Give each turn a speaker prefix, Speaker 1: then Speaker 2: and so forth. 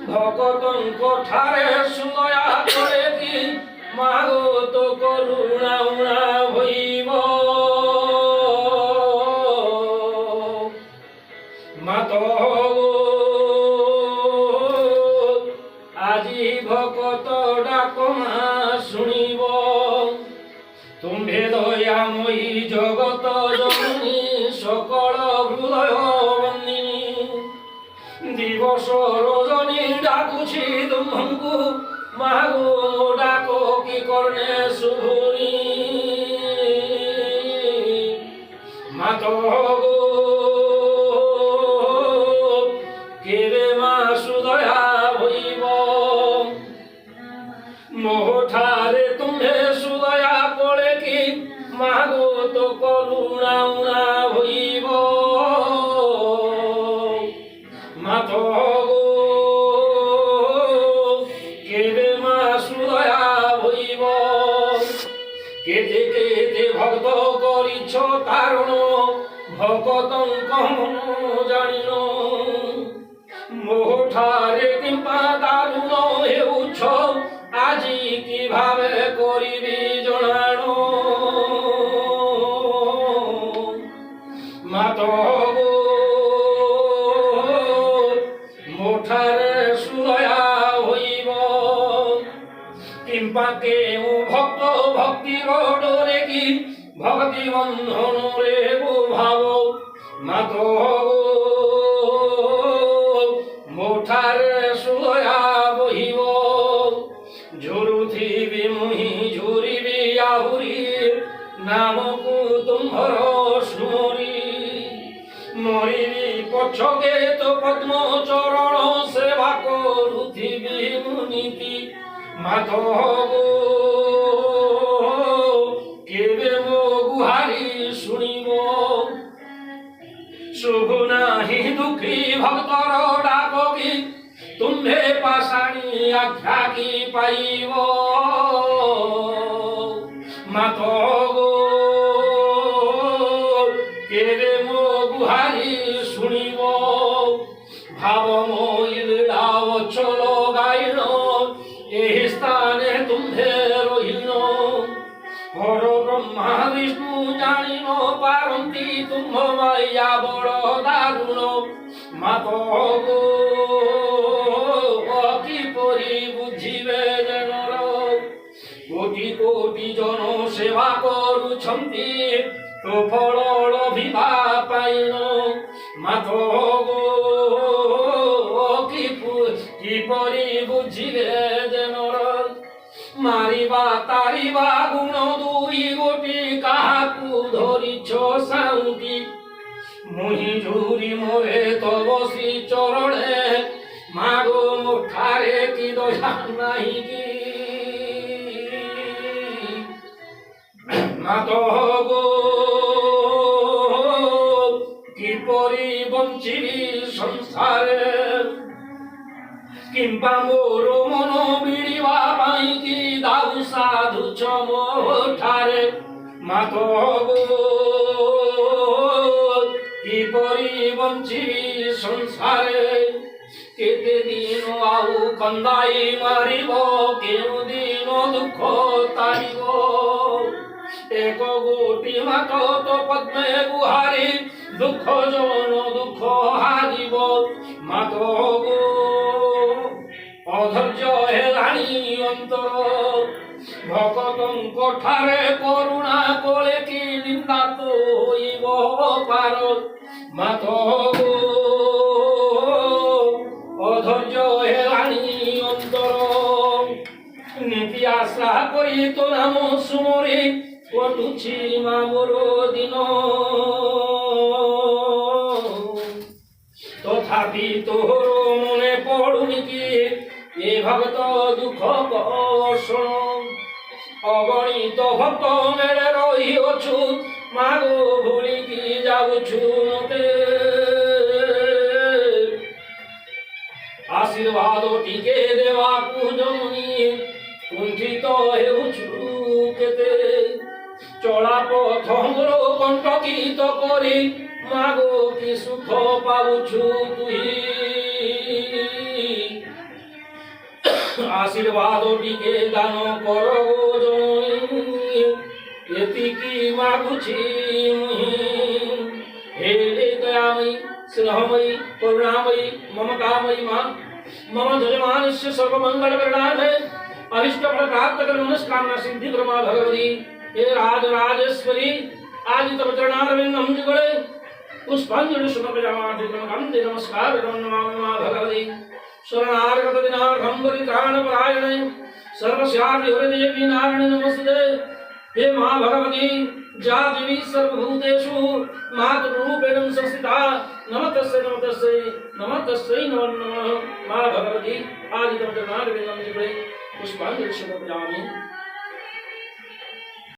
Speaker 1: ভকতঙ্ক ঠারে সুদয়া করে কি মাগো তো করুণা উণা হইব মাত আজি ভকত ডাকমা শুনিব তুম্ভে দয়াময়ী জগত জননী সকল হৃদয় বন্দিনী দিবস রজনী ডাকুছি তুমଙ୍କୁ মাগো ডাকো কি কর্ণে শুভুনি মাত কেবে মা সুদয়া হইব মোঠারে তুমে সুদয়া করে কি মাগো তো করুণা উণা হইব মাত কেবে মা সুদয়া হইব কেতে কেতে ভক্ত করিছ তারণ ভকতঙ্ক মন জানিন মোঠারে কিংবা দারুণ হেউছ আজি কিভাবে করিবি জনাণ মাত মোঠারে সুদয়া হইব কিংবা কেউ ভক্ত ভক্তির ডোরে কি ভক্তি বন্ধন রে ভাব মাত মোঠারে সুদয়া বহিব ঝুরুথিবি মুহি ঝুরিবি আহুরি নামকু তুম্ভর স্মরি মরিবি পছকে তো পদ্ম চরণ সেবা করুথিবি মুনিতি মাত কেবে মো গুহারি শুনিব শুভ নাহি দুঃখী ভক্তর ডাক কি তুম্ভে পাশাণী আখ্যা কি পাইব মাত কেবে মো গুহারি শুনিব ভাবময়ী লীলা অচল গাইন এই স্থানে তুম্ভে রহিন হর ব্রহ্মা বিষ্ণু জানিন পারন্তি তুম্ভ মাইয়া বড় দারুণ মাত কিপরি বুঝিবে জনর কোটি কোটি জন সেবা করুছন্তি তো ফল লভিবা পাইন মাত কিপরি বুঝিবে জনর মারিবা তারিবা গুণ দুই গোটি কাহাকু ধরিছ সাউটি মুহি ঝুরি মোরে তব শ্রী চরণে মাগো মুঠারে কি দয়া নাই কি মাত গো কিপরি বঞ্চিবি সংসারে কিংবা মোর মন বিড়িবা পাই কি দাউ সাধু চমঠারে মাত গো কিপরি বঞ্চিবি সংসারে কেতে দিন আউ কন্দাই মারিব কেউ দিন দুঃখ তারিব এক গোটি মাত তো পদ্মে গুহারি দুঃখ জন দুঃখ হারিব মাত গো অধৈর্য হেলানি অন্তর ভকতঙ্ক ঠারে করুণা কোলে কি নিন্দা তো হইব পার মাত গো অধৈর্য হেলানি অন্তর নীতি আশা করি তো নাম সুমরি কটুছি মামুর দিন তথাপি তোর মনে পড়ুনি কি এ ভক্ত দুঃখ কষণ অগণিত ভক্ত মেলে রহিଅছু মাগো ভুলিকি যাউছু মতে আশীর্বাদ টিকে দেବାକୁ জননী কুণ্ঠিত ହେଉଛୁ କେତେ চলা পথ মোর কণ্টকিত କରି মাগো কি সুখ পাউছু তুই आशीर्वाद टीके दान करो जय एतिकी मागुछि हे दयामयी स्नेहमयी करुणामयी ममतामयी मां मम जजमानस्य सर्वमंगलकरणार्थे अभिष्टफल प्राप्त कर मनस्कामना सिद्धि कर मां भगवती हे राज राजेश्वरी आज तव चरणारविंदं जुगले पुष्पांजलि समर्पयामि नमः नमस्कार नमामि मां भगवती शरणागत दिनार्घं परित्राणपरायणे सर्वस्यापि हरिदेवी नारायणी नमस्ते हे मां भगवती जादेवी सर्वभूतेषु मातृरूपेण संस्थिता नमस्तस्यै नमस्तस्यै नमस्तस्यै नमो नमः मां भगवती आदितम चरणारविंदं जुगले पुष्पांजलि समर्पयामि